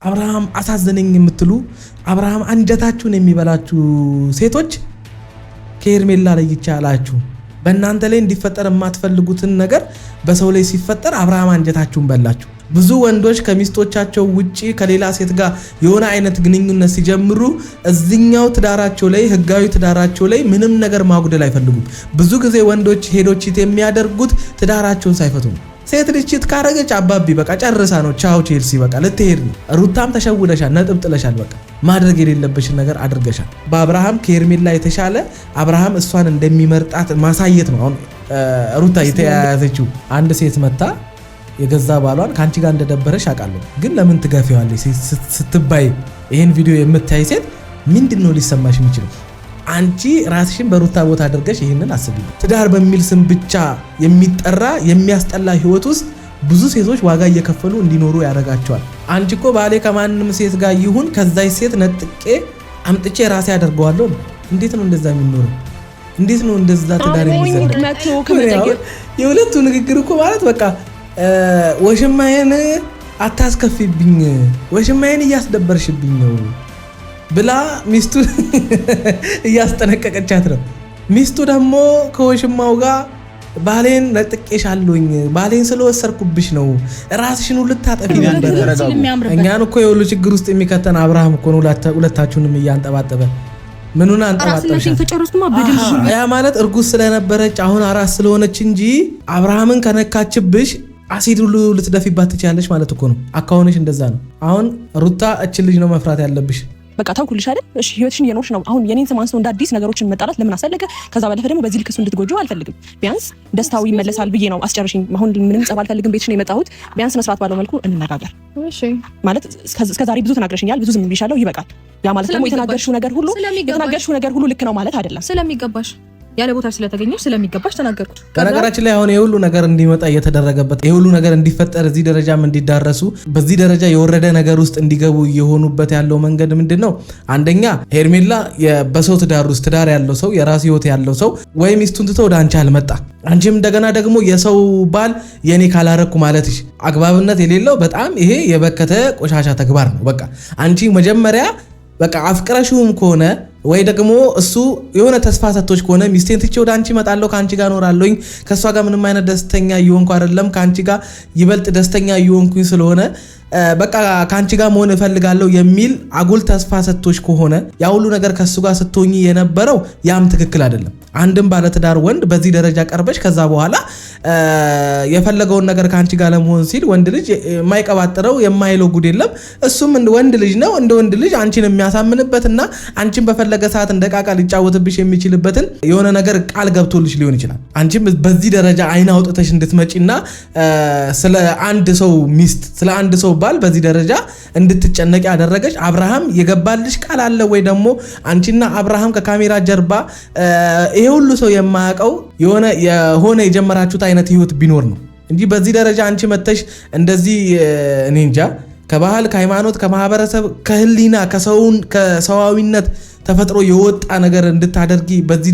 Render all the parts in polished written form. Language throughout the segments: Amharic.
አብርሃም አሳዘነኝ የምትሉ አብርሃም አንጀታችሁን የሚበላችሁ ሴቶች ከሄርሜላ ላይ ይቻላችሁ በእናንተ ላይ እንዲፈጠር የማትፈልጉትን ነገር በሰው ላይ ሲፈጠር አብርሃም አንጀታችሁን በላችሁ። ብዙ ወንዶች ከሚስቶቻቸው ውጪ ከሌላ ሴት ጋር የሆነ አይነት ግንኙነት ሲጀምሩ እዚኛው ትዳራቸው ላይ ህጋዊ ትዳራቸው ላይ ምንም ነገር ማጉደል አይፈልጉም። ብዙ ጊዜ ወንዶች ሄዶችት የሚያደርጉት ትዳራቸውን ሳይፈቱ ነው። ሴት ልጅ ቺት ካረገች አባቢ በቃ ጨርሳ ነው ቻው ቼልሲ በቃ ልትሄድ ነው። ሩታም ተሸውደሻል፣ ነጥብ ጥለሻል። በቃ ማድረግ የሌለብሽን ነገር አድርገሻል። በአብርሃም ከሄርሜላ የተሻለ አብርሃም እሷን እንደሚመርጣት ማሳየት ነው። አሁን ሩታ የተያያዘችው አንድ ሴት መታ የገዛ ባሏን ካንቺ ጋር እንደደበረሽ አውቃለሁ፣ ግን ለምን ትገፊዋለሽ ስትባይ ይሄን ቪዲዮ የምታይ ሴት ምንድነው ሊሰማሽ የሚችለው? አንቺ ራስሽን በሩታ ቦታ አድርገሽ ይሄንን አስቢ። ትዳር በሚል ስም ብቻ የሚጠራ የሚያስጠላ ህይወት ውስጥ ብዙ ሴቶች ዋጋ እየከፈሉ እንዲኖሩ ያደርጋቸዋል። አንቺ እኮ ባሌ ከማንም ሴት ጋር ይሁን ከዛይ ሴት ነጥቄ አምጥቼ ራሴ አደርገዋለሁ። እንዴት ነው እንደዛ የሚኖረው? እንዴት ነው እንደዛ ትዳር የሚዘልቅ? የሁለቱ ንግግር እኮ ማለት በቃ ወሽማዬን አታስከፊብኝ፣ ወሽማዬን እያስደበርሽብኝ ነው ብላ ሚስቱ እያስጠነቀቀቻት ነው። ሚስቱ ደግሞ ከወሽማው ጋር ባሌን ነጥቄሻለሁኝ፣ ባሌን ስለወሰርኩብሽ ነው ራስሽን ልታጠፊ ነበር። እኛን እኮ የሁሉ ችግር ውስጥ የሚከተን አብርሃም እኮ ነው። ሁለታችሁንም እያንጠባጠበ ምኑን አንጠባጠበሽ? ያ ማለት እርጉዝ ስለነበረች አሁን አራስ ስለሆነች እንጂ አብርሃምን ከነካችብሽ አሲድ ሁሉ ልትደፊባት ትችላለሽ ማለት እኮ ነው። አካውንሽ እንደዛ ነው። አሁን ሩታ እች ልጅ ነው መፍራት ያለብሽ። በቃ ታውኩልሽ አይደል? እሺ ህይወትሽን እየኖርሽ ነው። አሁን የኔን ስም አንስተው እንደ አዲስ ነገሮችን መጣላት ለምን አሰለከ? ከዛ ባለፈ ደግሞ በዚህ ልክ እሱ እንድትጎጂው አልፈልግም። ቢያንስ ደስታው ይመለሳል ብዬ ነው አስጨርሽኝ። አሁን ምንም ጸብ አልፈልግም። ቤትሽ ነው የመጣሁት። ቢያንስ መስራት ባለው መልኩ እንነጋገር። እሺ ማለት እስከዛሬ ብዙ ተናግረሽኛል፣ ብዙ ዝም ብዬሻለሁ። ይበቃል። ያ ማለት ደግሞ የተናገርሽው ነገር ሁሉ ልክ ነው ማለት አይደለም። ስለሚገባሽ ያለ ቦታ ስለተገኘሽ ስለሚገባሽ ተናገርኩት። ከነገራችን ላይ አሁን የሁሉ ነገር እንዲመጣ እየተደረገበት የሁሉ ነገር እንዲፈጠር እዚህ ደረጃም እንዲዳረሱ በዚህ ደረጃ የወረደ ነገር ውስጥ እንዲገቡ እየሆኑበት ያለው መንገድ ምንድነው? አንደኛ ሄርሜላ በሰው ትዳር ውስጥ ትዳር ያለው ሰው የራሱ ህይወት ያለው ሰው ወይ ሚስቱን ትቶ ወደ አንቺ አልመጣ፣ አንቺም እንደገና ደግሞ የሰው ባል የኔ ካላረኩ ማለትሽ አግባብነት የሌለው በጣም ይሄ የበከተ ቆሻሻ ተግባር ነው። በቃ አንቺ መጀመሪያ በቃ አፍቅረሽውም ከሆነ ወይ ደግሞ እሱ የሆነ ተስፋ ሰጥቶሽ ከሆነ ሚስቴን ትቼ ወደ አንቺ እመጣለሁ፣ ካንቺ ጋር እኖራለሁኝ፣ ከሷ ጋር ምንም አይነት ደስተኛ እየሆንኩ አይደለም፣ ካንቺ ጋር ይበልጥ ደስተኛ እየሆንኩኝ ስለሆነ በቃ ካንቺ ጋር መሆን እፈልጋለሁ የሚል አጉል ተስፋ ሰጥቶሽ ከሆነ ያ ሁሉ ነገር ከሱ ጋር ስትሆኚ የነበረው ያም ትክክል አይደለም። አንድም ባለትዳር ወንድ በዚህ ደረጃ ቀርበሽ ከዛ በኋላ የፈለገውን ነገር ካንቺ ጋር ለመሆን ሲል ወንድ ልጅ የማይቀባጥረው የማይለው ጉድ የለም። እሱም ወንድ ልጅ ነው። እንደ ወንድ ልጅ አንቺን የሚያሳምንበትና አንቺን በፈለገ ሰዓት እንደ ቃቃ ሊጫወትብሽ የሚችልበትን የሆነ ነገር ቃል ገብቶልሽ ሊሆን ይችላል። አንቺም በዚህ ደረጃ አይን አውጥተሽ እንድትመጪና ስለ አንድ ሰው ሚስት ስለ አንድ ሰው ባል በዚህ ደረጃ እንድትጨነቂ ያደረገሽ አብርሃም የገባልሽ ቃል አለ ወይ? ደግሞ አንቺና አብርሃም ከካሜራ ጀርባ ይሄ ሁሉ ሰው የማያውቀው የሆነ የጀመራችሁት አይነት ህይወት ቢኖር ነው እንጂ በዚህ ደረጃ አንቺ መተሽ እንደዚህ እኔ እንጃ ከባህል ከሃይማኖት ከማህበረሰብ ከህሊና ከሰዋዊነት ተፈጥሮ የወጣ ነገር እንድታደርጊ በዚህ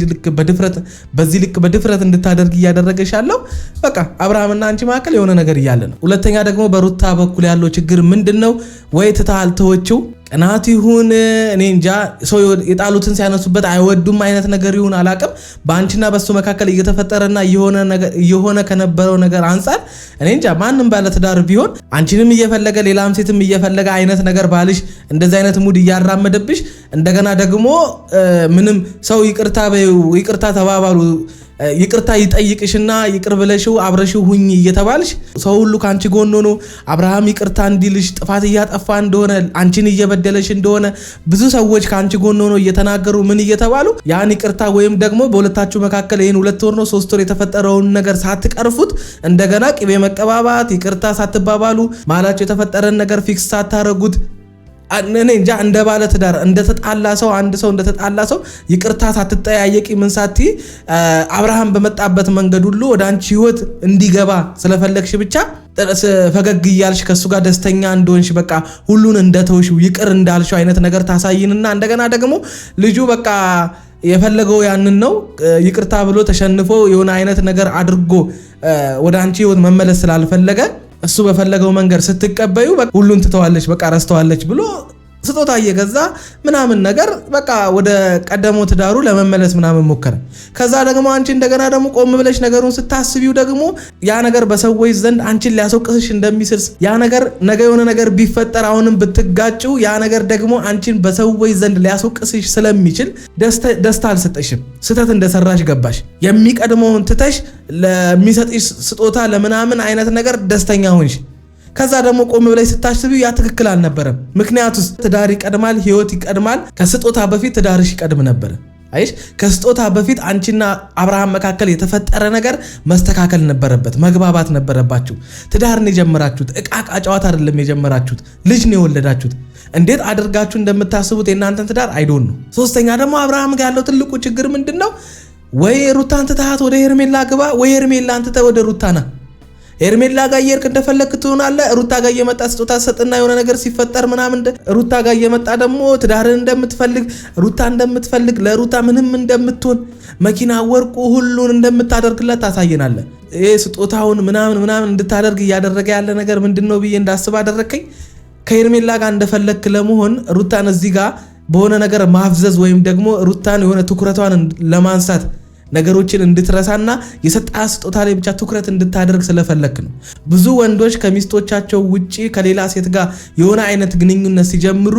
ልክ በድፍረት እንድታደርጊ እያደረገሽ ያለው በቃ አብርሃምና አንቺ መካከል የሆነ ነገር እያለ ነው። ሁለተኛ ደግሞ በሩታ በኩል ያለው ችግር ምንድነው? ወይ ትታልተወችው ቅናት ይሁን እኔ እንጃ ሰው የጣሉትን ሲያነሱበት አይወዱም አይነት ነገር ይሁን አላቅም። በአንቺና በሱ መካከል እየተፈጠረና የሆነ ከነበረው ነገር አንፃር እኔ እንጃ ማንም ባለትዳር ቢሆን አንቺንም እየፈለገ ሌላም ሴትም እየፈለገ አይነት ነገር ባልሽ እንደዚህ አይነት ሙድ እያራመደብሽ እንደገና ደግሞ ምንም ሰው ይቅርታ ተባባሉ ይቅርታ ይጠይቅሽና ይቅር ብለሽው አብረሽው ሁኚ እየተባልሽ ሰው ሁሉ ካንቺ ጎን ሆኖ አብርሃም ይቅርታ እንዲልሽ ጥፋት እያጠፋ እንደሆነ አንቺን እየበደለሽ እንደሆነ ብዙ ሰዎች ካንቺ ጎን ሆኖ እየተናገሩ ምን እየተባሉ ያን ይቅርታ ወይም ደግሞ በሁለታችሁ መካከል ይሄን 2 ወር ነው 3 ወር የተፈጠረውን ነገር ሳትቀርፉት እንደገና ቅቤ መቀባባት ይቅርታ ሳትባባሉ ማላችሁ የተፈጠረን ነገር ፊክስ ሳታረጉት እኔ እንጃ እንደ ባለ ትዳር እንደተጣላ ሰው አንድ ሰው እንደተጣላ ሰው ይቅርታ ሳትጠያየቂ ምን ሳቲ አብርሃም በመጣበት መንገድ ሁሉ ወደ አንቺ ህይወት እንዲገባ ስለፈለግሽ ብቻ ፈገግ እያልሽ ከሱ ጋር ደስተኛ እንደሆንሽ በቃ ሁሉን እንደተውሽው ይቅር እንዳልሽው አይነት ነገር ታሳይንና እንደገና ደግሞ ልጁ በቃ የፈለገው ያንን ነው ይቅርታ ብሎ ተሸንፎ የሆነ አይነት ነገር አድርጎ ወደ አንቺ ህይወት መመለስ ስላልፈለገ እሱ በፈለገው መንገድ ስትቀበዩ ሁሉን ትተዋለች በቃ ረስተዋለች ብሎ ስጦታ እየገዛ ምናምን ነገር በቃ ወደ ቀደመው ትዳሩ ለመመለስ ምናምን ሞከረ። ከዛ ደግሞ አንቺ እንደገና ደግሞ ቆም ብለሽ ነገሩን ስታስቢው ደግሞ ያ ነገር በሰዎች ዘንድ አንቺን ሊያስወቅስሽ እንደሚስል ያ ነገር ነገ የሆነ ነገር ቢፈጠር አሁንም ብትጋጩ ያ ነገር ደግሞ አንቺን በሰዎች ዘንድ ሊያስወቅስሽ ስለሚችል ደስታ አልሰጠሽም። ስህተት እንደሰራሽ ገባሽ። የሚቀድመውን ትተሽ ለሚሰጥሽ ስጦታ ለምናምን አይነት ነገር ደስተኛ ሆንሽ። ከዛ ደግሞ ቆም ብለሽ ስታስቢው ያ ትክክል አልነበረም። ምክንያቱም ትዳር ይቀድማል፣ ህይወት ይቀድማል። ከስጦታ በፊት ትዳርሽ ይቀድም ነበር። አይሽ ከስጦታ በፊት አንቺና አብርሃም መካከል የተፈጠረ ነገር መስተካከል ነበረበት፣ መግባባት ነበረባችሁ። ትዳርን የጀመራችሁት እቃቃ ጨዋታ አይደለም የጀመራችሁት፣ ልጅ ነው የወለዳችሁት። እንዴት አድርጋችሁ እንደምታስቡት የእናንተን ትዳር አይዶን ነው። ሶስተኛ ደግሞ አብርሃም ጋር ያለው ትልቁ ችግር ምንድነው? ወይ ሩታን ትተሃት ወደ ሄርሜላ ግባ፣ ወይ ሄርሜላን ትተህ ወደ ሩታና ሄርሜላ ጋር እየሄድክ እንደፈለክ ትሆናለህ። ሩታ ጋር እየመጣ ስጦታ ሰጥና የሆነ ነገር ሲፈጠር ምናምን ሩታ ጋር እየመጣ ደግሞ ትዳርን እንደምትፈልግ ሩታ እንደምትፈልግ ለሩታ ምንም እንደምትሆን መኪና ወርቁ ሁሉን እንደምታደርግላት ታሳየናለህ። ይሄ ስጦታውን ምናምን እንድታደርግ እያደረገ ያለ ነገር ምንድነው ብዬ እንዳስብ አደረከኝ። ከሄርሜላ ጋር እንደፈለክ ለመሆን ሩታን እዚህ ጋር በሆነ ነገር ማፍዘዝ ወይም ደግሞ ሩታን የሆነ ትኩረቷን ለማንሳት ነገሮችን እንድትረሳና የሰጣት ስጦታ ላይ ብቻ ትኩረት እንድታደርግ ስለፈለክ ነው። ብዙ ወንዶች ከሚስቶቻቸው ውጪ ከሌላ ሴት ጋር የሆነ አይነት ግንኙነት ሲጀምሩ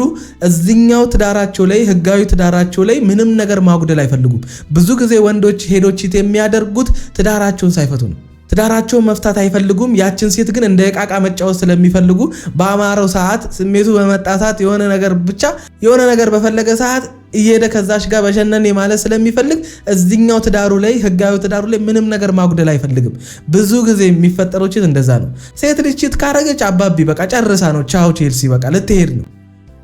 እዚኛው ትዳራቸው ላይ ህጋዊ ትዳራቸው ላይ ምንም ነገር ማጉደል አይፈልጉም። ብዙ ጊዜ ወንዶች ሄዶችት የሚያደርጉት ትዳራቸውን ሳይፈቱ ነው። ትዳራቸውን መፍታት አይፈልጉም። ያችን ሴት ግን እንደ ዕቃቃ መጫወት ስለሚፈልጉ በአማረው ሰዓት ስሜቱ በመጣ ሰዓት የሆነ ነገር በፈለገ ሰዓት እየሄደ ከዛሽ ጋር በሸነኔ ማለት ስለሚፈልግ እዚኛው ትዳሩ ላይ ህጋዊ ትዳሩ ላይ ምንም ነገር ማጉደል አይፈልግም። ብዙ ጊዜ የሚፈጠረው ቺት እንደዛ ነው። ሴት ልጅ ቺት ካረገች አባቢ በቃ ጨርሳ ነው ቻው ቼልሲ በቃ ልትሄድ ነው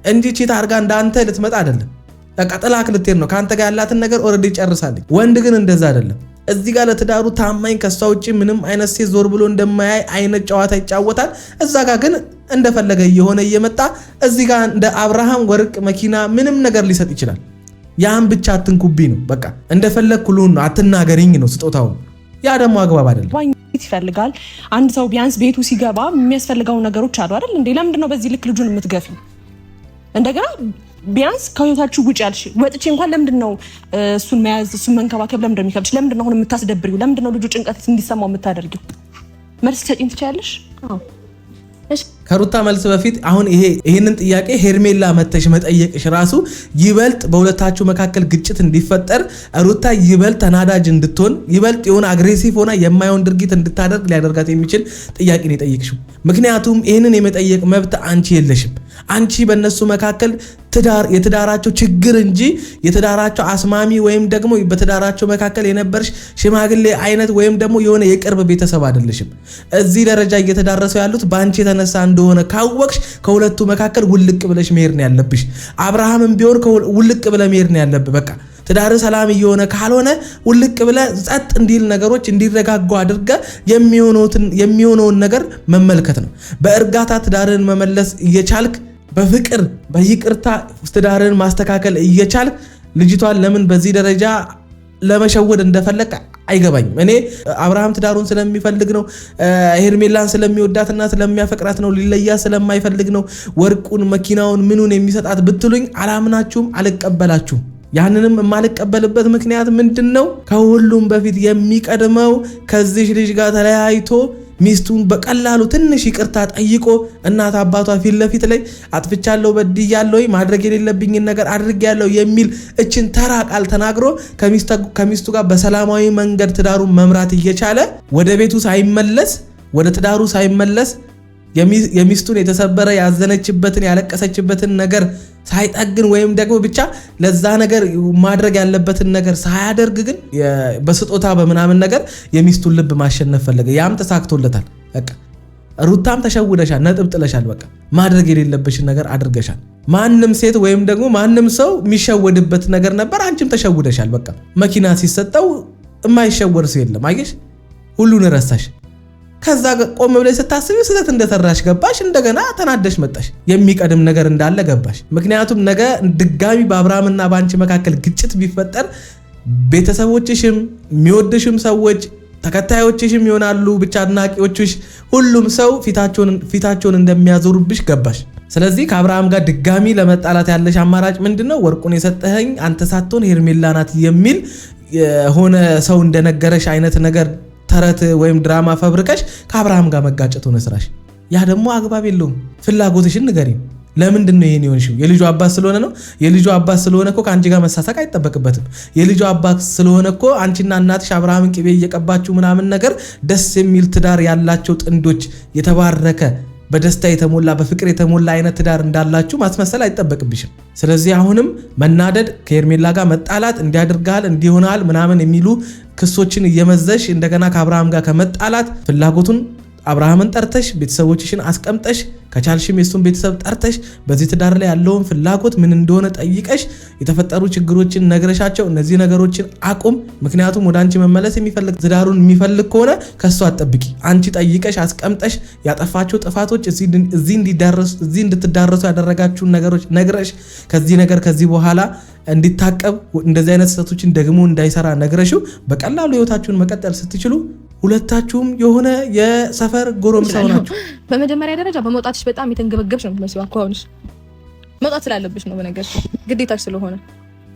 እንጂ ቺት አርጋ እንዳንተ ልትመጣ አይደለም። በቃ ጥላክ ልትሄድ ነው። ካንተ ጋር ያላትን ነገር ኦሬዲ ጨርሳለች። ወንድ ግን እንደዛ አይደለም። እዚህ ጋር ለትዳሩ ታማኝ ከሷ ውጪ ምንም አይነት ሴት ዞር ብሎ እንደማያይ አይነት ጨዋታ ይጫወታል። እዛ ጋር ግን እንደፈለገ እየሆነ እየመጣ እዚህ ጋር እንደ አብርሃም ወርቅ መኪና ምንም ነገር ሊሰጥ ይችላል። ያን ብቻ አትንኩብኝ ነው በቃ እንደፈለግ ኩሉን አትናገሪኝ ነው ስጦታው። ያ ደግሞ አግባብ አይደለም። ዋኝት ይፈልጋል። አንድ ሰው ቢያንስ ቤቱ ሲገባ የሚያስፈልገው ነገሮች አሉ አይደል እንዴ? ለምንድን ነው በዚህ ልክ ልጁን የምትገፊው? እንደገና ቢያንስ ከህይወታችሁ ውጭ ያልሽ ወጥቼ እንኳን ለምንድን ነው እሱን መያዝ እሱን መንከባከብ ለምንድን ነው የሚከብድሽ? ለምንድን ነው አሁን የምታስደብሪው? ለምንድን ነው ልጁ ጭንቀት እንዲሰማው የምታደርጊው? መልስ ሰጪኝ ትችያለሽ? ከሩታ መልስ በፊት አሁን ይሄንን ጥያቄ ሄርሜላ መተሽ መጠየቅሽ ራሱ ይበልጥ በሁለታችሁ መካከል ግጭት እንዲፈጠር ሩታ ይበልጥ ተናዳጅ እንድትሆን ይበልጥ የሆነ አግሬሲቭ ሆና የማይሆን ድርጊት እንድታደርግ ሊያደርጋት የሚችል ጥያቄ ነው የጠየቅሽው። ምክንያቱም ይሄንን የመጠየቅ መብት አንቺ የለሽም። አንቺ በእነሱ መካከል የትዳራቸው ችግር እንጂ የትዳራቸው አስማሚ ወይም ደግሞ በትዳራቸው መካከል የነበርሽ ሽማግሌ አይነት ወይም ደግሞ የሆነ የቅርብ ቤተሰብ አይደለሽም። እዚህ ደረጃ እየተዳረሰው ያሉት በአንቺ የተነሳ እንደሆነ ካወቅሽ ከሁለቱ መካከል ውልቅ ብለሽ መሄድ ነው ያለብሽ። አብርሃምም ቢሆን ውልቅ ብለ መሄድ ነው ያለብህ። በቃ ትዳር ሰላም እየሆነ ካልሆነ ውልቅ ብለ ጸጥ እንዲል ነገሮች እንዲረጋጉ አድርገ የሚሆነውን ነገር መመልከት ነው። በእርጋታ ትዳርን መመለስ እየቻልክ በፍቅር በይቅርታ ትዳርን ማስተካከል እየቻልክ ልጅቷን ለምን በዚህ ደረጃ ለመሸወድ እንደፈለክ አይገባኝም። እኔ አብርሃም ትዳሩን ስለሚፈልግ ነው፣ ሄርሜላን ስለሚወዳትና ስለሚያፈቅራት ነው፣ ሊለያ ስለማይፈልግ ነው ወርቁን መኪናውን ምኑን የሚሰጣት ብትሉኝ አላምናችሁም፣ አልቀበላችሁም። ያንንም የማልቀበልበት ምክንያት ምንድነው? ከሁሉም በፊት የሚቀድመው ከዚህ ልጅ ጋር ተለያይቶ ሚስቱን በቀላሉ ትንሽ ይቅርታ ጠይቆ እናት አባቷ ፊት ለፊት ላይ አጥፍቻለሁ፣ በድያለሁ፣ ማድረግ የሌለብኝን ነገር አድርጌያለሁ የሚል እችን ተራ ቃል ተናግሮ ከሚስቱ ጋር በሰላማዊ መንገድ ትዳሩን መምራት እየቻለ ወደ ቤቱ ሳይመለስ ወደ ትዳሩ ሳይመለስ የሚስቱን የተሰበረ ያዘነችበትን ያለቀሰችበትን ነገር ሳይጠግን ወይም ደግሞ ብቻ ለዛ ነገር ማድረግ ያለበትን ነገር ሳያደርግ ግን በስጦታ በምናምን ነገር የሚስቱን ልብ ማሸነፍ ፈለገ። ያም ተሳክቶለታል። በቃ ሩታም ተሸውደሻል፣ ነጥብ ጥለሻል። በቃ ማድረግ የሌለብሽን ነገር አድርገሻል። ማንም ሴት ወይም ደግሞ ማንም ሰው የሚሸወድበት ነገር ነበር፣ አንቺም ተሸውደሻል። በቃ መኪና ሲሰጠው የማይሸወድ ሰው የለም። አየሽ፣ ሁሉን ረሳሽ። ከዛ ቆም ብለሽ ስታስቢው ስህተት እንደሰራሽ ገባሽ። እንደገና ተናደሽ መጣሽ። የሚቀድም ነገር እንዳለ ገባሽ። ምክንያቱም ነገ ድጋሚ በአብርሃምና በአንቺ መካከል ግጭት ቢፈጠር ቤተሰቦችሽም የሚወድሽም ሰዎች ተከታዮችሽም ይሆናሉ ብቻ አድናቂዎችሽ ሁሉም ሰው ፊታቸውን እንደሚያዞሩብሽ ገባሽ። ስለዚህ ከአብርሃም ጋር ድጋሚ ለመጣላት ያለሽ አማራጭ ምንድነው? ወርቁን የሰጠኸኝ አንተ ሳትሆን ሄርሜላ ናት የሚል የሆነ ሰው እንደነገረሽ አይነት ነገር ተረት ወይም ድራማ ፈብርከሽ ከአብርሃም ጋር መጋጨት ሆነ ስራሽ። ያ ደግሞ አግባብ የለውም። ፍላጎትሽን ንገሪኝ። ለምንድን ነው ይሄን ይሆንሽው? የልጁ አባት ስለሆነ ነው? የልጁ አባት ስለሆነ እኮ ከአንቺ ጋር መሳሳቅ አይጠበቅበትም። የልጁ አባት ስለሆነ እኮ አንቺና እናትሽ አብርሃምን ቅቤ እየቀባችሁ ምናምን ነገር ደስ የሚል ትዳር ያላቸው ጥንዶች የተባረከ በደስታ የተሞላ በፍቅር የተሞላ አይነት ትዳር እንዳላችሁ ማስመሰል አይጠበቅብሽም። ስለዚህ አሁንም መናደድ፣ ከሄርሜላ ጋር መጣላት እንዲያደርጋል እንዲሆናል ምናምን የሚሉ ክሶችን እየመዘሽ እንደገና ከአብርሃም ጋር ከመጣላት ፍላጎቱን አብርሃምን ጠርተሽ ቤተሰቦችሽን አስቀምጠሽ ከቻልሽም የሱን ቤተሰብ ጠርተሽ በዚህ ትዳር ላይ ያለውን ፍላጎት ምን እንደሆነ ጠይቀሽ የተፈጠሩ ችግሮችን ነግረሻቸው እነዚህ ነገሮችን አቁም። ምክንያቱም ወደ አንቺ መመለስ የሚፈልግ ትዳሩን የሚፈልግ ከሆነ ከሱ አትጠብቂ። አንቺ ጠይቀሽ አስቀምጠሽ ያጠፋቸው ጥፋቶች እዚህ እንድትዳረሱ ያደረጋችሁን ነገሮች ነግረሽ ከዚህ በኋላ እንዲታቀብ እንደዚህ አይነት ስህተቶችን ደግሞ እንዳይሰራ ነግረሽው በቀላሉ ህይወታችሁን መቀጠል ስትችሉ ሁለታችሁም የሆነ የሰፈር ጎረምሳው ናችሁ። በመጀመሪያ ደረጃ በመውጣትሽ በጣም የተንገበገብሽ ነው የምትመስለው። አኳኋንሽ መውጣት ስላለብሽ ነው በነገርሽ ግዴታሽ ስለሆነ።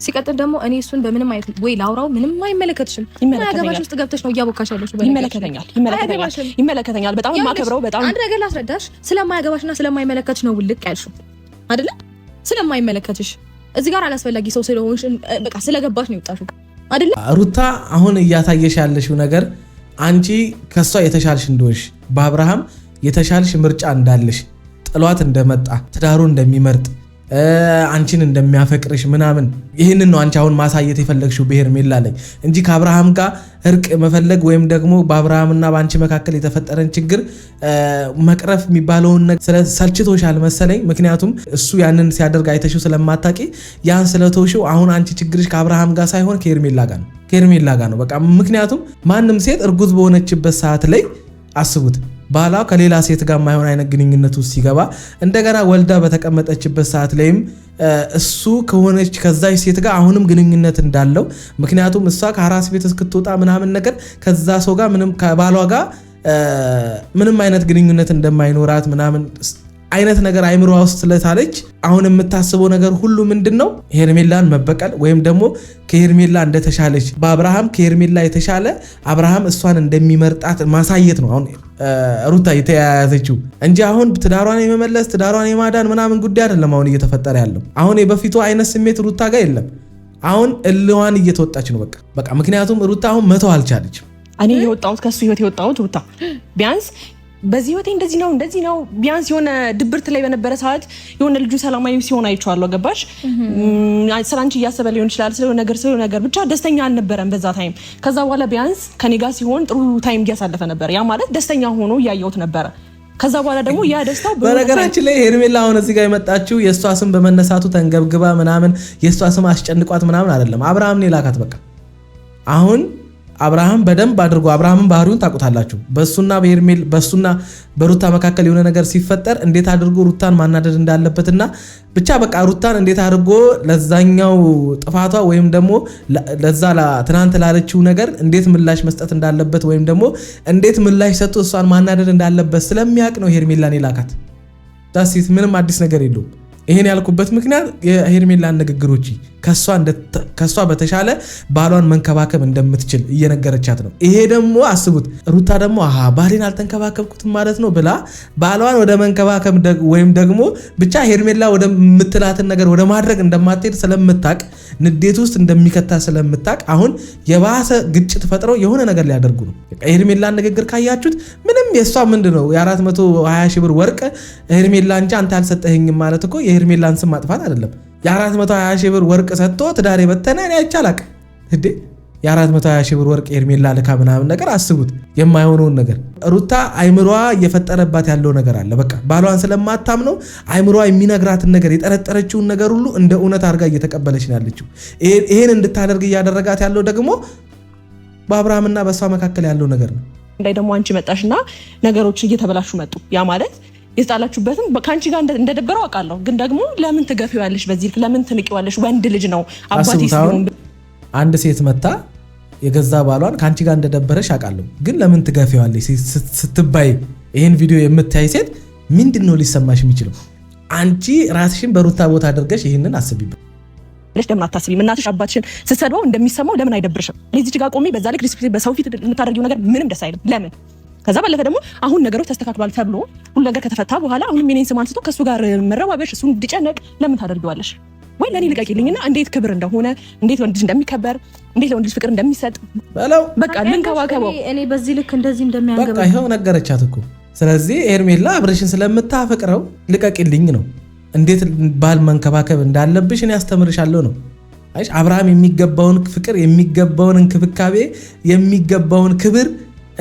ሲቀጥል ደግሞ እኔ እሱን በምንም አይነት ወይ ላውራው ምንም አይመለከትሽም። ማያገባሽ ውስጥ ገብተሽ ነው እያቦካሽ ያለሽ። ይመለከተኛል። በጣም ማከብረው በጣም አንድ ነገር ላስረዳሽ። ስለማያገባሽና ስለማይመለከትሽ ነው ውልቅ ያልሽው አይደለ? ስለማይመለከትሽ እዚህ ጋር አላስፈላጊ ሰው ስለሆንሽ በቃ ስለገባሽ ነው የወጣሽው አይደለ? ሩታ አሁን እያሳየሽ ያለሽው ነገር አንቺ ከሷ የተሻልሽ እንደሆንሽ በአብርሃም የተሻልሽ ምርጫ እንዳለሽ ጥሏት እንደመጣ ትዳሩ እንደሚመርጥ አንቺን እንደሚያፈቅርሽ ምናምን ይህንን ነው አንቺ አሁን ማሳየት የፈለግሽው በሄርሜላ ላይ እንጂ ከአብርሃም ጋር እርቅ መፈለግ ወይም ደግሞ በአብርሃምና በአንቺ መካከል የተፈጠረን ችግር መቅረፍ የሚባለውን ነገር ሰልችቶሻል መሰለኝ። ምክንያቱም እሱ ያንን ሲያደርግ አይተሽው ስለማታቂ ያን ስለተውሽው አሁን አንቺ ችግርሽ ከአብርሃም ጋር ሳይሆን ከሄርሜላ ጋር ነው በቃ። ምክንያቱም ማንም ሴት እርጉዝ በሆነችበት ሰዓት ላይ አስቡት ባሏ ከሌላ ሴት ጋር የማይሆን አይነት ግንኙነት ውስጥ ሲገባ እንደገና ወልዳ በተቀመጠችበት ሰዓት ላይም እሱ ከሆነች ከዛች ሴት ጋር አሁንም ግንኙነት እንዳለው ምክንያቱም እሷ ከአራስ ቤት እስክትወጣ ምናምን ነገር ከዛ ሰው ጋር ምንም ከባሏ ጋር ምንም አይነት ግንኙነት እንደማይኖራት ምናምን አይነት ነገር አይምሮ ውስጥ ስለታለች አሁን የምታስበው ነገር ሁሉ ምንድነው? ሄርሜላን መበቀል ወይም ደግሞ ከሄርሜላ እንደተሻለች በአብርሃም ከሄርሜላ የተሻለ አብርሃም እሷን እንደሚመርጣት ማሳየት ነው አሁን ሩታ የተያያዘችው እንጂ አሁን ትዳሯን የመመለስ ትዳሯን የማዳን ምናምን ጉዳይ አይደለም አሁን እየተፈጠረ ያለው። አሁን የበፊቱ አይነት ስሜት ሩታ ጋር የለም። አሁን እልዋን እየተወጣች ነው በቃ። ምክንያቱም ሩታ አሁን መተው አልቻለችም። እኔ የወጣሁት ከሱ ህይወት የወጣሁት ሩታ ቢያንስ በዚህ ህይወቴ እንደዚህ ነው ቢያንስ የሆነ ድብርት ላይ በነበረ ሰዓት የሆነ ልጁ ሰላማዊ ሲሆን አይቼዋለሁ። ገባሽ? ስራንቺ እያሰበ ሊሆን ይችላል ስለሆነ ነገር ብቻ ደስተኛ አልነበረም በዛ ታይም። ከዛ በኋላ ቢያንስ ከኔ ጋር ሲሆን ጥሩ ታይም እያሳለፈ ነበር። ያ ማለት ደስተኛ ሆኖ እያየሁት ነበረ። ከዛ በኋላ ደግሞ ያ ደስታው በነገራችን ላይ ሄርሜላ አሁን እዚህ ጋር የመጣችው የእሷ ስም በመነሳቱ ተንገብግባ ምናምን የእሷ ስም አስጨንቋት ምናምን አይደለም። አብርሃም ነው የላካት በቃ። አሁን አብርሃም በደንብ አድርጎ አብርሃምን ባህሪውን ታውቁታላችሁ። በሱና በሩታ መካከል የሆነ ነገር ሲፈጠር እንዴት አድርጎ ሩታን ማናደድ እንዳለበትና ብቻ በቃ ሩታን እንዴት አድርጎ ለዛኛው ጥፋቷ ወይም ደግሞ ለዛ ትናንት ላለችው ነገር እንዴት ምላሽ መስጠት እንዳለበት ወይም ደግሞ እንዴት ምላሽ ሰጥቶ እሷን ማናደድ እንዳለበት ስለሚያውቅ ነው ሄርሜላን የላካት። ዳሲት ምንም አዲስ ነገር የለውም። ይሄን ያልኩበት ምክንያት የሄርሜላን ንግግሮች ከሷ በተሻለ ባሏን መንከባከብ እንደምትችል እየነገረቻት ነው። ይሄ ደግሞ አስቡት ሩታ ደግሞ ባሌን አልተንከባከብኩትም ማለት ነው ብላ ባሏን ወደ መንከባከብ ወይም ደግሞ ብቻ ሄርሜላ ወደ ምትላትን ነገር ወደ ማድረግ እንደማትሄድ ስለምታቅ ንዴት ውስጥ እንደሚከታ ስለምታቅ አሁን የባሰ ግጭት ፈጥረው የሆነ ነገር ሊያደርጉ ነው። የሄርሜላን ንግግር ካያችሁት ምንም የሷ ምንድነው የ420 ሺህ ብር ወርቅ ሄርሜላ እንጂ አንተ አልሰጠኸኝም ማለት እኮ የሄርሜላን ስም ማጥፋት አይደለም። የ420 ሺህ ብር ወርቅ ሰጥቶ ትዳር የበተነ እኔ አይቻላቅ እንዴ የ420 ሺህ ብር ወርቅ ሄርሜላ ልካ ምናምን ነገር አስቡት። የማይሆነውን ነገር ሩታ አይምሮዋ እየፈጠረባት ያለው ነገር አለ። በቃ ባሏን ስለማታምነው አይምሮዋ የሚነግራትን ነገር የጠረጠረችውን ነገር ሁሉ እንደ እውነት አድርጋ እየተቀበለች ነው ያለችው። ይሄን እንድታደርግ እያደረጋት ያለው ደግሞ በአብርሃምና በሷ መካከል ያለው ነገር ነው። እንዳይ ደግሞ አንቺ መጣሽና ነገሮች እየተበላሹ መጡ። ያ ማለት የጣላችሁበትም ከአንቺ ጋር እንደደበረው አውቃለሁ። ግን ደግሞ ለምን ትገፊዋለሽ? በዚህ ለምን ትንቂዋለሽ? ወንድ ልጅ ነው አባቴ ሲሆን አንድ ሴት መታ የገዛ ባሏን ካንቺ ጋር እንደደበረሽ አውቃለሁ። ግን ለምን ትገፊዋለሽ? ስትባይ ይሄን ቪዲዮ የምታይ ሴት ምንድነው ሊሰማሽ የሚችለው? አንቺ ራስሽን በሩታ ቦታ አድርገሽ ይሄንን አስቢበት። ለምን አታስቢም? እናትሽ አባትሽን ስትሰድበው እንደሚሰማው ለምን አይደብርሽም? እዚህ ጋር ቆሜ በዛ ልክ ሪስፔክት በሰው ፊት የምታደርጊው ነገር ምንም ደስ አይልም። ለምን? ከዛ ባለፈ ደግሞ አሁን ነገሮች ተስተካክሏል ተብሎ ሁሉ ነገር ከተፈታ በኋላ አሁን የኔን ስም አንስቶ ከሱ ጋር መረባበሽ እሱን እንዲጨነቅ ለምን ታደርጊዋለሽ? ወይ ለኔ ልቀቂልኝና እንዴት ክብር እንደሆነ እንዴት ወንድ ልጅ እንደሚከበር እንዴት ወንድ ልጅ ፍቅር እንደሚሰጥ በለው በቃ ልንከባከበው። እኔ በዚህ ልክ እንደዚህ እንደሚያንገበው በቃ ይሄው ነገረቻት እኮ። ስለዚህ ሄርሜላ አብርሽን ስለምታፈቅረው ልቀቂልኝ ነው። እንዴት ባል መንከባከብ እንዳለብሽ እኔ አስተምርሻለሁ ነው። አይሽ አብርሃም የሚገባውን ፍቅር የሚገባውን እንክብካቤ የሚገባውን ክብር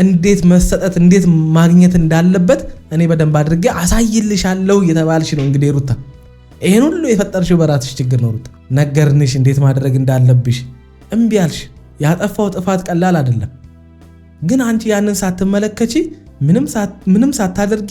እንዴት መሰጠት እንዴት ማግኘት እንዳለበት እኔ በደንብ አድርጌ አሳይልሻለሁ እየተባልሽ ነው እንግዲህ ሩታ። ይሄን ሁሉ የፈጠርሽው በራስሽ ችግር ነው ሩታ። ነገርንሽ እንዴት ማድረግ እንዳለብሽ እምቢ አልሽ። ያጠፋው ጥፋት ቀላል አይደለም። ግን አንቺ ያንን ሳትመለከቺ ምንም ሳታደርጊ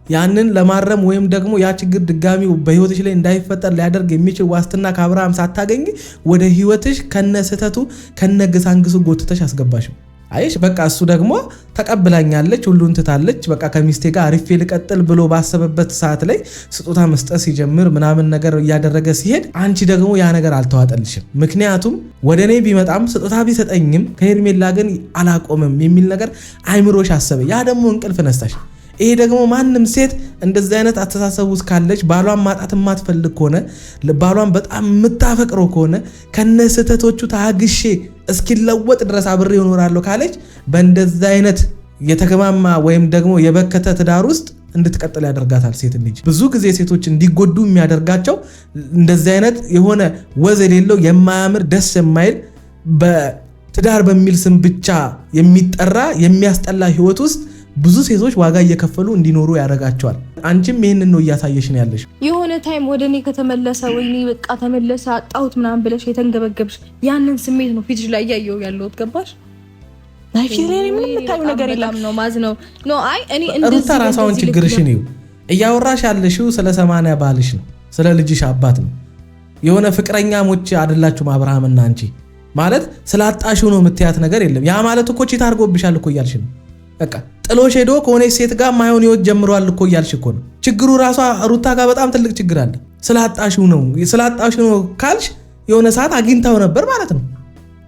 ያንን ለማረም ወይም ደግሞ ያ ችግር ድጋሚ በህይወትሽ ላይ እንዳይፈጠር ሊያደርግ የሚችል ዋስትና ከአብርሃም ሳታገኝ ወደ ህይወትሽ ከነስተቱ ከነግሳንግሱ ጎትተሽ አስገባሽው። አይሽ በቃ እሱ ደግሞ ተቀብላኛለች ሁሉን ትታለች በቃ ከሚስቴ ጋር አሪፌ ልቀጥል ብሎ ባሰበበት ሰዓት ላይ ስጦታ መስጠት ሲጀምር ምናምን ነገር እያደረገ ሲሄድ አንቺ ደግሞ ያ ነገር አልተዋጠልሽም። ምክንያቱም ወደኔ ቢመጣም ስጦታ ቢሰጠኝም ከሄርሜላ ግን አላቆምም የሚል ነገር አይምሮሽ አሰበ። ያ ደግሞ እንቅልፍ ነሳሽ። ይሄ ደግሞ ማንም ሴት እንደዚህ አይነት አስተሳሰብ ውስጥ ካለች ባሏን ማጣት የማትፈልግ ከሆነ ባሏን በጣም የምታፈቅረው ከሆነ ከነስተቶቹ ታግሼ እስኪለወጥ ድረስ አብሬ እኖራለሁ ካለች በእንደዚህ አይነት የተገማማ ወይም ደግሞ የበከተ ትዳር ውስጥ እንድትቀጥል ያደርጋታል። ሴት ልጅ ብዙ ጊዜ ሴቶች እንዲጎዱ የሚያደርጋቸው እንደዚህ አይነት የሆነ ወዝ የሌለው የማያምር ደስ የማይል በትዳር በሚል ስም ብቻ የሚጠራ የሚያስጠላ ህይወት ውስጥ ብዙ ሴቶች ዋጋ እየከፈሉ እንዲኖሩ ያደርጋቸዋል። አንቺም ይሄንን ነው እያሳየሽ ነው ያለሽ። የሆነ ታይም ወደኔ ከተመለሰ ወይኔ በቃ ተመለሰ አጣሁት ምናምን ብለሽ የተንገበገብሽ ያንን ስሜት ነው ፊትሽ ላይ ያየው ያለው። ገባሽ? አይ ፊት ላይ ምንም የምታዩ ነገር የለም ነው ማዝ ነው ኖ አይ እኔ እንደዚህ ሩታ ራሷን ችግርሽን ነው እያወራሽ ያለሽው። ስለ 80 ባልሽ ነው፣ ስለ ልጅሽ አባት ነው። የሆነ ፍቅረኛሞች አይደላችሁም አብርሃምና አንቺ። ማለት ስላጣሽው ነው የምትያት ነገር የለም። ያ ማለት እኮ ቺት አድርጎብሻል እኮ እያልሽ ነው። በቃ ጥሎሽ ሄዶ ከሆነ ሴት ጋር ማይሆን ህይወት ጀምሯል እኮ እያልሽ እኮ ነው። ችግሩ ራሷ ሩታ ጋር በጣም ትልቅ ችግር አለ። ስላጣሽው ነው ካልሽ የሆነ ሰዓት አግኝታው ነበር ማለት ነው።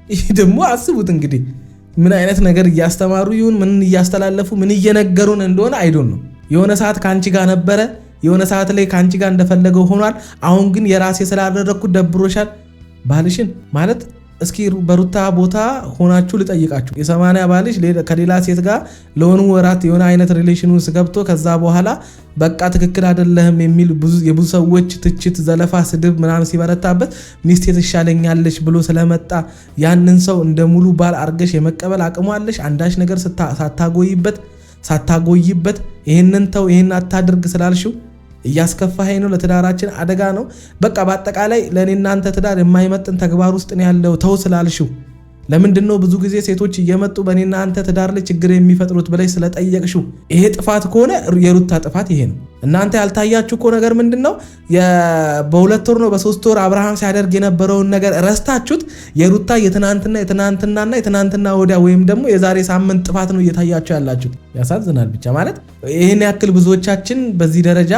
ይህ ደግሞ አስቡት እንግዲህ ምን አይነት ነገር እያስተማሩ ይሁን ምን እያስተላለፉ ምን እየነገሩን እንደሆነ አይዶን ነው። የሆነ ሰዓት ካንቺ ጋር ነበረ፣ የሆነ ሰዓት ላይ ካንቺ ጋር እንደፈለገው ሆኗል። አሁን ግን የራሴ ስላደረኩት ደብሮሻል ባልሽን ማለት እስኪ በሩታ ቦታ ሆናችሁ ልጠይቃችሁ። የ80 ባልሽ ከሌላ ሴት ጋር ለሆኑ ወራት የሆነ አይነት ሪሌሽን ውስጥ ገብቶ ከዛ በኋላ በቃ ትክክል አይደለህም የሚል የብዙ ሰዎች ትችት፣ ዘለፋ፣ ስድብ ምናምን ሲበረታበት ሚስቴ ትሻለኛለች ብሎ ስለመጣ ያንን ሰው እንደ ሙሉ ባል አርገሽ የመቀበል አቅሟለሽ። አንዳች ነገር ሳታጎይበት ይሄንን ተው ይሄን አታድርግ ስላልሽው እያስከፋኸኝ ነው፣ ለትዳራችን አደጋ ነው። በቃ በአጠቃላይ ለኔ እናንተ ትዳር የማይመጥን ተግባር ውስጥ ነው ያለው ተው ስላልሽው። ለምንድነው ብዙ ጊዜ ሴቶች እየመጡ በኔና አንተ ትዳር ላይ ችግር የሚፈጥሩት ብለሽ ስለጠየቅሽው? ይሄ ጥፋት ከሆነ የሩታ ጥፋት ይሄ ነው። እናንተ ያልታያችሁ እኮ ነገር ምንድነው? በ2 ወር ነው በ3 ወር አብርሃም ሲያደርግ የነበረውን ነገር ረስታችሁት የሩታ የትናንትና ወዲያ ወይም ደግሞ የዛሬ ሳምንት ጥፋት ነው ያላችሁት። ያሳዝናል ብቻ ማለት ይሄን ያክል ብዙዎቻችን በዚህ ደረጃ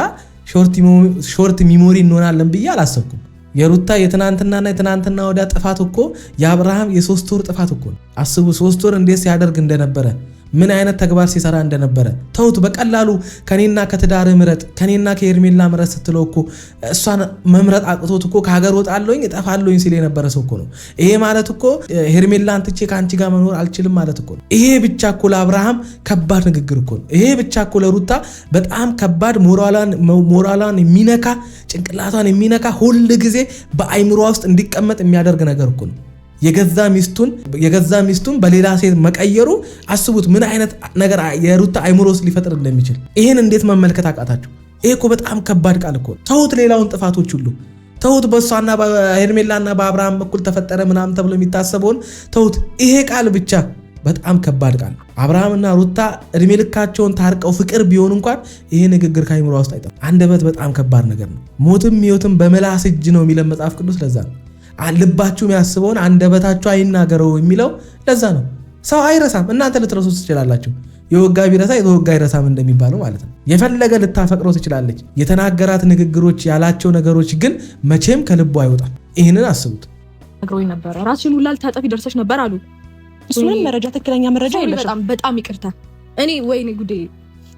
ሾርት ሚሞሪ እንሆናለን ብዬ አላሰብኩም። የሩታ የትናንትና ወዲያ ጥፋት እኮ የአብርሃም የ3 ወር ጥፋት እኮ ነው። አስቡ 3 ወር እንዴት ሲያደርግ እንደነበረ ምን አይነት ተግባር ሲሰራ እንደነበረ ተውት። በቀላሉ ከኔና ከትዳር ምረጥ ከኔና ከሄርሜላ ምረጥ ስትለው እኮ እሷን መምረጥ አቅቶት እኮ ከሀገር ወጣለሁኝ እጠፋለሁኝ ሲል የነበረ ሰው እኮ ነው። ይሄ ማለት እኮ ሄርሜላን ትቼ ከአንቺ ጋር መኖር አልችልም ማለት እኮ ነው። ይሄ ብቻ እኮ ለአብርሃም ከባድ ንግግር እኮ ነው። ይሄ ብቻ እኮ ለሩታ በጣም ከባድ ሞራሏን የሚነካ ጭንቅላቷን የሚነካ ሁል ጊዜ በአይምሯ ውስጥ እንዲቀመጥ የሚያደርግ ነገር እኮ ነው። የገዛ ሚስቱን በሌላ ሴት መቀየሩ አስቡት ምን አይነት ነገር የሩታ አይምሮ ውስጥ ሊፈጥር እንደሚችል። ይሄን እንዴት መመልከት አቃታችሁ? ይሄ እኮ በጣም ከባድ ቃል እኮ። ተውት ሌላውን ጥፋቶች ሁሉ ተውት። በሷና በሄርሜላና በአብርሃም በኩል ተፈጠረ ምናምን ተብሎ የሚታሰበውን ተውት። ይሄ ቃል ብቻ በጣም ከባድ ቃል። አብርሃምና ሩታ እድሜ ልካቸውን ታርቀው ፍቅር ቢሆን እንኳን ይሄ ንግግር ከአይምሮ ውስጥ አይጠፋም። አንደበት በጣም ከባድ ነገር ነው። ሞትም ሕይወትም በምላስ እጅ ነው የሚለው መጽሐፍ ቅዱስ። ለዛ ነው ልባችሁ የሚያስበውን አንደበታችሁ አይናገረው የሚለው ለዛ ነው። ሰው አይረሳም። እናንተ ልትረሱ ትችላላችሁ። የወጋ ቢረሳ የተወጋ አይረሳም እንደሚባለው ማለት ነው። የፈለገ ልታፈቅረው ትችላለች። የተናገራት ንግግሮች ያላቸው ነገሮች ግን መቼም ከልቡ አይወጣም። ይህንን አስቡት። ነግሮኝ ነበር ራስሽን ሁላ ልታጠፊ ደርሰሽ ነበር አሉ። እሱ ምንም መረጃ ትክክለኛ መረጃ የለሽም። በጣም ይቅርታ እኔ ወይኔ ጉዴ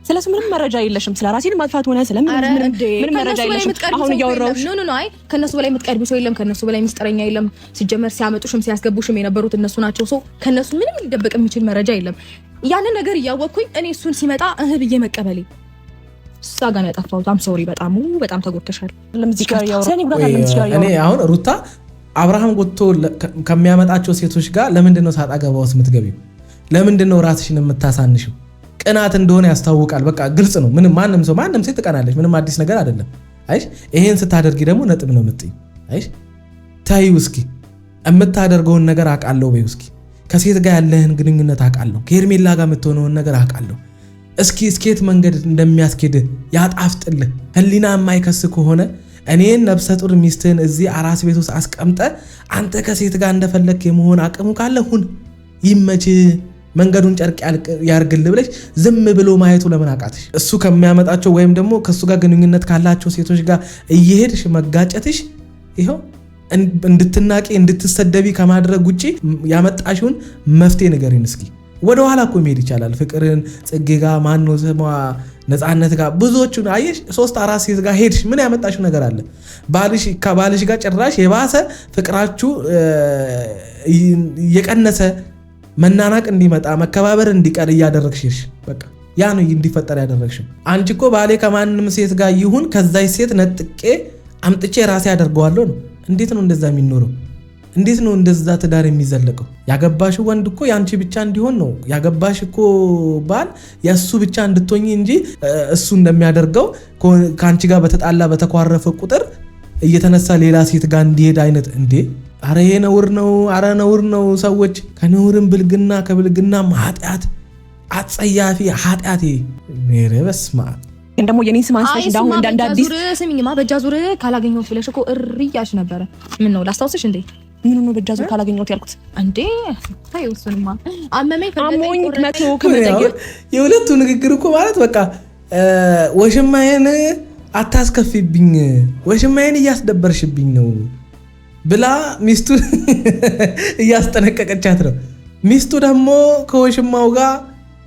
ስለሱ ምንም መረጃ የለሽም። ስለ ራሴን ማጥፋት ሆነ ስለምን ምንም መረጃ የለሽም። አሁን እያወራሁሽ ኖ አይ ከነሱ በላይ የምትቀርቢው ሰው የለም፣ ከነሱ በላይ ሚስጥረኛ የለም። ሲጀመር ሲያመጡሽም ሲያስገቡሽም የነበሩት እነሱ ናቸው። ሰው ከነሱ ምንም ሊደበቅ የሚችል መረጃ የለም። ያንን ነገር እያወቅኩኝ እኔ እሱን ሲመጣ ብዬ መቀበሌ እሷ ጋር ነው ያጠፋሁት። አም ሶሪ በጣም ተጎድተሻል። ለምዚህ ጋር ያወራው እኔ አሁን ሩታ አብርሃም ጎትቶ ከሚያመጣቸው ሴቶች ጋር ለምንድን ነው ሳጣገባ ውስጥ የምትገቢው? ለምንድን ነው ራስሽን የምታሳንሽው? ቅናት እንደሆነ ያስታውቃል። በቃ ግልጽ ነው። ማንም ሴት ትቀናለች። ምንም አዲስ ነገር አይደለም። አይሽ ይሄን ስታደርጊ ደግሞ ነጥብ ነው የምትይ። አይሽ ታዩ እስኪ የምታደርገውን ነገር አውቃለሁ በይው እስኪ ከሴት ጋር ያለህን ግንኙነት አውቃለሁ፣ ከሄርሜላ ጋር የምትሆነውን ነገር አውቃለሁ። እስኪ ስኬት መንገድ እንደሚያስኬድ ያጣፍጥልህ። ህሊና የማይከስ ከሆነ እኔን ነፍሰ ጡር ሚስትህን እዚህ አራስ ቤት ውስጥ አስቀምጠ አንተ ከሴት ጋር እንደፈለክ የመሆን አቅሙ ካለ ሁን፣ ይመች፣ መንገዱን ጨርቅ ያርግልህ ብለሽ ዝም ብሎ ማየቱ ለምን አቃተሽ? እሱ ከሚያመጣቸው ወይም ደግሞ ከሱ ጋር ግንኙነት ካላቸው ሴቶች ጋር እየሄድሽ መጋጨትሽ ይኸው እንድትናቂ እንድትሰደቢ ከማድረግ ውጪ ያመጣሽውን መፍትሄ ንገሪን እስኪ። ወደ ኋላ እኮ መሄድ ይቻላል። ፍቅርን ጽጌ ጋር ማነው ስሟ ነፃነት ጋር ብዙዎቹን አየሽ 3-4 ሴት ጋር ሄድሽ ምን ያመጣሽው ነገር አለ? ከባልሽ ጋር ጭራሽ የባሰ ፍቅራችሁ የቀነሰ መናናቅ እንዲመጣ መከባበር እንዲቀር እያደረግሽ በቃ ያ ነው እንዲፈጠር ያደረግሽው። አንቺ እኮ ባሌ ከማንም ሴት ጋር ይሁን ከዛች ሴት ነጥቄ አምጥቼ ራሴ ያደርገዋለሁ ነው። እንዴት ነው እንደዛ የሚኖረው? እንዴት ነው እንደዛ ትዳር የሚዘለቀው? ያገባሽ ወንድ እኮ ያንቺ ብቻ እንዲሆን ነው። ያገባሽ እኮ ባል ያሱ ብቻ እንድትሆኚ እንጂ እሱ እንደሚያደርገው ካንቺ ጋር በተጣላ በተኳረፈ ቁጥር እየተነሳ ሌላ ሴት ጋር እንዲሄድ አይነት እንዴ! አረ ይሄ ነውር ነው። አረ ነውር ነው። ሰዎች ከነውርም ብልግና ከብልግና ኃጢአት አጸያፊ ኃጢአት በስመ አብ። ግን ደግሞ የኔን ስም አንስተሽ እንዳሁን እንዳንድ አዲስ ስሚኝማ በእጃ ዙር ካላገኘሁት ብለሽ እኮ እርያሽ ነበረ። ምን ነው ላስታውስሽ እንዴ? ምን ነው በእጃ ዙር ካላገኘሁት ያልኩት እንዴ? ታዩ እሱንማ አመመኝ ፈለገኝ መቶ ከመጠየቅ የሁለቱ ንግግር እኮ ማለት በቃ ወሽማዬን አታስከፊብኝ፣ ወሽማዬን እያስደበርሽብኝ ነው ብላ ሚስቱን እያስጠነቀቀቻት ነው። ሚስቱ ደግሞ ከወሽማው ጋር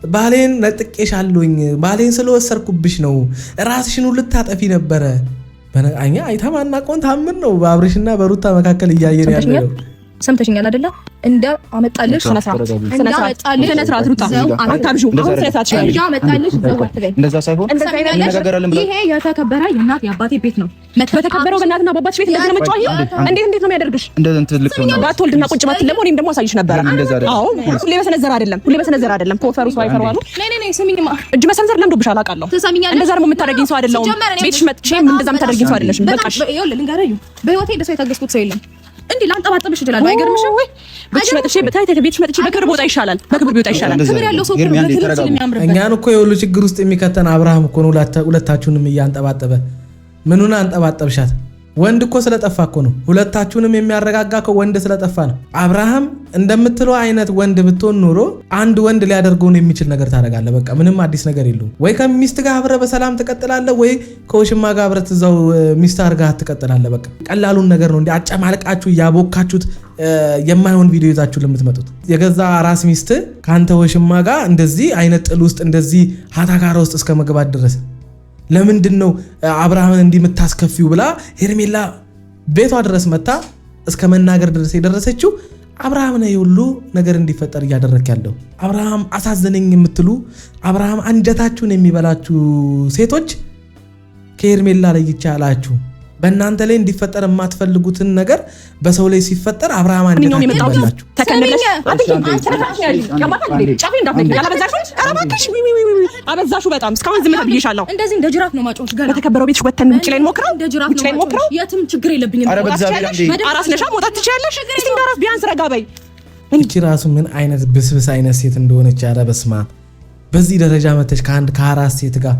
ባሌን ነጥቄሻለሁኝ፣ ባሌን ስለወሰርኩብሽ ነው፣ ራስሽን ልታጠፊ ነበረ። በነቃኛ አይተማናቆን ታምር ነው በአብርሽና በሩታ መካከል እያየን ያለው። ሰምተሽኛል አይደለ? እንደ አመጣልሽ ስነስርዓት ሩታ አታብዡ። አሁን ስለታች እንደ አመጣልሽ እንደዛ ሳይሆን እንነጋገራለን ብላ ይሄ የተከበረ የእናት የአባቴ ቤት ነው። በተከበረው በእናትና በአባትሽ ቤት እንደዚህ ነው መጫወት? እንዴት ነው የሚያደርግሽ? እንደዚህ ትልቅ ነው። ባትወልድና ቁጭ ባትል ደግሞ እኔም ደግሞ አሳይሽ ነበር። አዎ ሁሌ በሰነዘር አይደለም ኮፈሩ ሰው አይፈርዋሉ። ነይ ስሚኝማ፣ እጅ መሰንዘር ለምዶብሻል አውቃለሁ። እንደዛ ደግሞ የምታደርጊኝ ሰው አይደለሁም። ቤትሽ መጥቼ እንደዛ የምታደርጊኝ ሰው አይደለሽም። በቃሽ። ይኸውልህ ልንገርህ፣ በህይወቴ እንደሰው የታገስኩት ሰው የለም። እንዴ ላንጠባጥብሽ ይችላል። አይገርምሽም ወይ? ቤትሽ መጥቼ በክብር ቦታ ይሻላል። ክብር ያለው ሰው ክብር ስለሚያምርበት። እኛን እኮ የሁሉ ችግር ውስጥ የሚከተን አብርሃም እኮ ነው። ሁለታችሁንም እያንጠባጠበ ምኑን አንጠባጠብሻት? ወንድ እኮ ስለጠፋ እኮ ነው። ሁለታችሁንም የሚያረጋጋ እኮ ወንድ ስለጠፋ ነው። አብርሃም እንደምትለው አይነት ወንድ ብትሆን ኖሮ አንድ ወንድ ሊያደርገውን የሚችል ነገር ታደርጋለህ። በቃ ምንም አዲስ ነገር የለውም። ወይ ከሚስት ጋር አብረህ በሰላም ትቀጥላለህ፣ ወይ ከውሽማ ጋር አብረህ እዛው ሚስት አድርገህ ትቀጥላለህ። በቃ ቀላሉን ነገር ነው እንዴ አጨማልቃችሁ እያቦካችሁት የማይሆን ቪዲዮ ይዛችሁ ለምትመጡት። የገዛ ራስ ሚስት ከአንተ ውሽማ ጋር እንደዚህ አይነት ጥል ውስጥ እንደዚህ ሀታካራ ውስጥ እስከ መግባት ድረስ ለምንድን ነው አብርሃምን እንዲህ የምታስከፊው ብላ ሄርሜላ ቤቷ ድረስ መታ እስከ መናገር ድረስ የደረሰችው አብርሃም ነው ሁሉ ነገር እንዲፈጠር እያደረክ ያለው። አብርሃም አሳዘነኝ የምትሉ አብርሃም አንጀታችሁን የሚበላችሁ ሴቶች ከሄርሜላ ለይቻ አላችሁ። በእናንተ ላይ እንዲፈጠር የማትፈልጉትን ነገር በሰው ላይ ሲፈጠር አብርሃም አንጀታችሁን ይበላችሁ። አበዛሹ በጣም እስካሁን ዝም ብዬሻለሁ። እንደዚህ እንደ ጅራፍ ነው ማጮሽ። ጋር በተከበረው ቤትሽ ወተን ውጭ ላይ እንሞክረው። እንደ ጅራፍ ነው ማጮሽ። የትም ችግር የለብኝም። አራስ ነሻ መውጣት ትችያለሽ። እስቲ እንዳራስ ቢያንስ ረጋ በይ። እቺ ራሱ ምን አይነት ብስብስ አይነት ሴት እንደሆነች ኧረ በስመ አብ። በዚህ ደረጃ መተሽ ከአራስ ሴት ጋር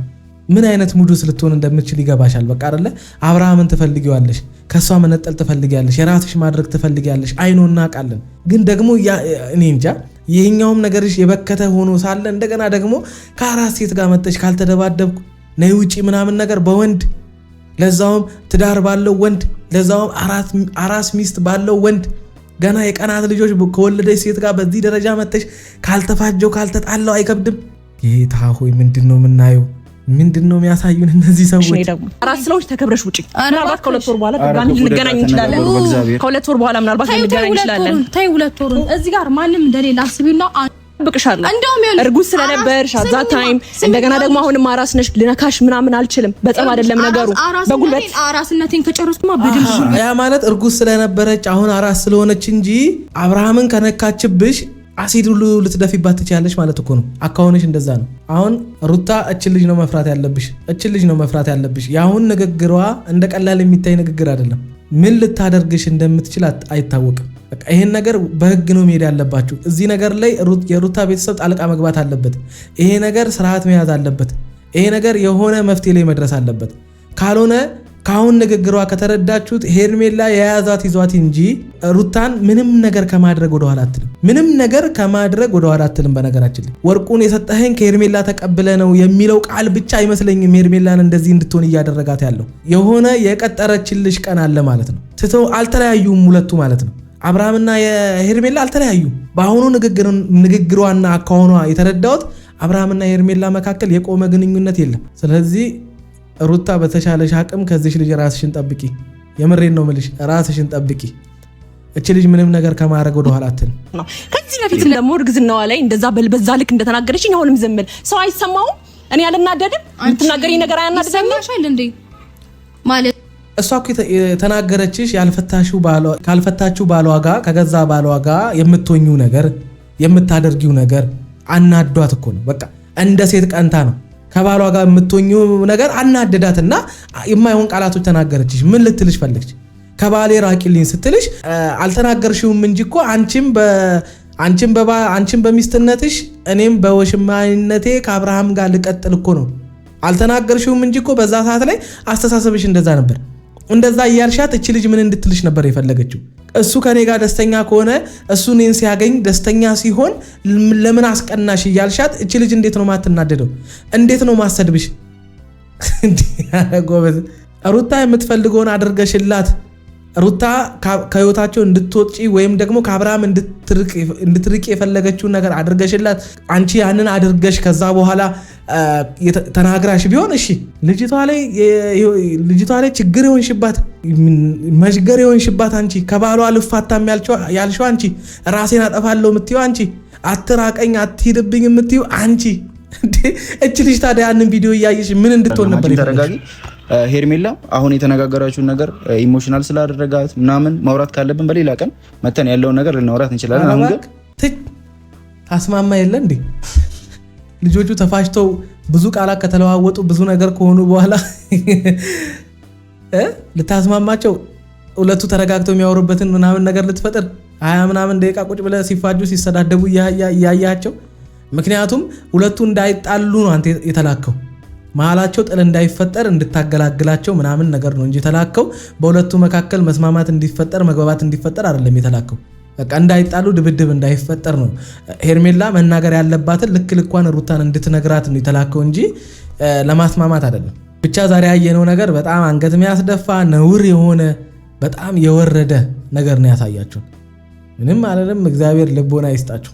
ምን አይነት ሙዱስ ልትሆን እንደምትችል ይገባሻል። በቃ አይደለ አብርሃምን ትፈልጊዋለሽ። ከሷ መነጠል ትፈልጊያለሽ፣ የራስሽ ማድረግ ትፈልጊያለሽ። አይኖ እናውቃለን። ግን ደግሞ እኔ እንጃ ይሄኛውም ነገርሽ የበከተ ሆኖ ሳለ እንደገና ደግሞ ከአራት ሴት ጋር መጥተሽ ካልተደባደብኩ ነይ ውጪ ምናምን ነገር በወንድ ለዛውም ትዳር ባለው ወንድ ለዛውም አራስ ሚስት ባለው ወንድ ገና የቀናት ልጆች ከወለደች ሴት ጋር በዚህ ደረጃ መጥተሽ ካልተፋጀው ካልተጣላው አይከብድም? ጌታ ሆይ ምንድነው የምናየው? ምንድነው የሚያሳዩን እነዚህ ሰዎች? አራት ስለሆች ተከብረሽ ውጪ። ምናልባት ከሁለት ወር በኋላ ድጋሚ ልንገናኝ እንችላለን። ከሁለት ወር በኋላ ምናልባት ልንገናኝ እንችላለን። ታይ ሁለት ወሩን እዚህ ጋር ማንም እንደሌላ አስቢውና ብቅሻለሁ። እርጉዝ ስለነበርሽ አዛ ታይም እንደገና ደግሞ አሁንም አራስ ነሽ። ልነካሽ ምናምን አልችልም። በጣም አይደለም ነገሩ በጉልበት አራስነቴን ከጨረስኩማ በድምሽ ያ ማለት እርጉዝ ስለነበረች አሁን አራስ ስለሆነች እንጂ አብርሃምን ከነካችብሽ አሲድ ሁሉ ልትደፊባት ትችያለሽ ማለት እኮ ነው። አካውንሽ እንደዛ ነው። አሁን ሩታ እችን ልጅ ነው መፍራት ያለብሽ፣ እችን ልጅ ነው መፍራት ያለብሽ። የአሁን ንግግሯ እንደ ቀላል የሚታይ ንግግር አይደለም። ምን ልታደርግሽ እንደምትችል አይታወቅም። በቃ ይሄን ነገር በህግ ነው መሄድ ያለባችሁ። እዚህ ነገር ላይ የሩታ ቤተሰብ ጣልቃ መግባት አለበት። ይሄ ነገር ስርዓት መያዝ አለበት። ይሄ ነገር የሆነ መፍትሄ ላይ መድረስ አለበት። ካልሆነ ካሁን ንግግሯ ከተረዳችሁት ሄርሜላ የያዛት ይዟት እንጂ ሩታን ምንም ነገር ከማድረግ ወደኋላ አትልም። ምንም ነገር ከማድረግ ወደኋላ አትልም። በነገራችን ላይ ወርቁን የሰጠኸኝ ከሄርሜላ ተቀብለ ነው የሚለው ቃል ብቻ አይመስለኝም ሄርሜላን እንደዚህ እንድትሆን እያደረጋት ያለው። የሆነ የቀጠረችልሽ ቀን አለ ማለት ነው። ትተው አልተለያዩም ሁለቱ ማለት ነው። አብርሃምና የሄርሜላ አልተለያዩም። በአሁኑ ንግግሯና አካሆኗ የተረዳሁት አብርሃምና የሄርሜላ መካከል የቆመ ግንኙነት የለም። ስለዚህ ሩታ በተሻለሽ አቅም ከዚህ ልጅ ራስሽን ጠብቂ። የምሬን ነው የምልሽ፣ ራስሽን ጠብቂ። እቺ ልጅ ምንም ነገር ከማድረግ ወደ ኋላ አትልም። ከዚህ በፊት ደግሞ እርግዝናዋ ላይ እንደዛ በዛ ልክ እንደተናገረችኝ አሁንም ዝም ብል ሰው አይሰማውም። እኔ አልናደድም። የምትናገሪኝ ነገር አያናድደኝም እንዴ ማለት እሷ እኮ የተናገረችሽ ካልፈታችሁ ባሏ ጋር ከገዛ ባሏ ጋር የምትሆኚው ነገር የምታደርጊው ነገር አናዷት እኮ ነው። በቃ እንደ ሴት ቀንታ ነው ከባሏ ጋር የምትሆኚው ነገር አናደዳትና የማይሆን ቃላቶች ተናገረችሽ። ምን ልትልሽ ፈለግች? ከባሌ ራቂልኝ ስትልሽ አልተናገርሽውም እንጂ እኮ አንቺም በሚስትነትሽ እኔም በወሽማይነቴ ከአብርሃም ጋር ልቀጥል እኮ ነው። አልተናገርሽውም እንጂ እኮ በዛ ሰዓት ላይ አስተሳሰብሽ እንደዛ ነበር። እንደዛ እያልሻት እቺ ልጅ ምን እንድትልሽ ነበር የፈለገችው? እሱ ከኔ ጋር ደስተኛ ከሆነ እሱ እኔን ሲያገኝ ደስተኛ ሲሆን ለምን አስቀናሽ እያልሻት እቺ ልጅ እንዴት ነው ማትናደደው? እንዴት ነው ማሰድብሽ? ጎበዝ ሩታ የምትፈልገውን አድርገሽላት ሩታ ከህይወታቸው እንድትወጪ ወይም ደግሞ ከአብርሃም እንድትርቅ የፈለገችውን ነገር አድርገሽላት አንቺ ያንን አድርገሽ ከዛ በኋላ ተናግራሽ ቢሆን እሺ። ልጅቷ ላይ ችግር የሆንሽባት መሽገር የሆንሽባት አንቺ፣ ከባሏ ልፋታም ያልሽው አንቺ፣ ራሴን አጠፋለሁ የምትይው አንቺ፣ አትራቀኝ አትሂድብኝ የምትይው አንቺ። እች ልጅ ታዲያ ያንን ቪዲዮ እያየሽ ምን እንድትሆን ነበር ይፈልጋል? ሄርሜላ አሁን የተነጋገራችሁን ነገር ኢሞሽናል ስላደረጋት ምናምን ማውራት ካለብን በሌላ ቀን መተን ያለውን ነገር ልናወራት እንችላለን። አሁን ግን ታስማማ የለ እንዴ? ልጆቹ ተፋጭተው ብዙ ቃላት ከተለዋወጡ ብዙ ነገር ከሆኑ በኋላ ልታስማማቸው ሁለቱ ተረጋግተው የሚያወሩበትን ምናምን ነገር ልትፈጥር 20 ምናምን ደቂቃ ቁጭ ብለህ ሲፋጁ ሲሰዳደቡ እያያቸው። ምክንያቱም ሁለቱ እንዳይጣሉ ነው አንተ የተላከው። መሀላቸው ጥል እንዳይፈጠር እንድታገላግላቸው ምናምን ነገር ነው እንጂ የተላከው በሁለቱ መካከል መስማማት እንዲፈጠር መግባባት እንዲፈጠር አይደለም የተላከው። በቃ እንዳይጣሉ ድብድብ እንዳይፈጠር ነው ሄርሜላ መናገር ያለባትን ልክ ልኳን ሩታን እንድትነግራት ነው የተላከው እንጂ ለማስማማት አይደለም። ብቻ ዛሬ ያየነው ነገር በጣም አንገት የሚያስደፋ ነውር የሆነ በጣም የወረደ ነገር ነው ያሳያችሁ። ምንም አይደለም። እግዚአብሔር ልቦና ይስጣችሁ።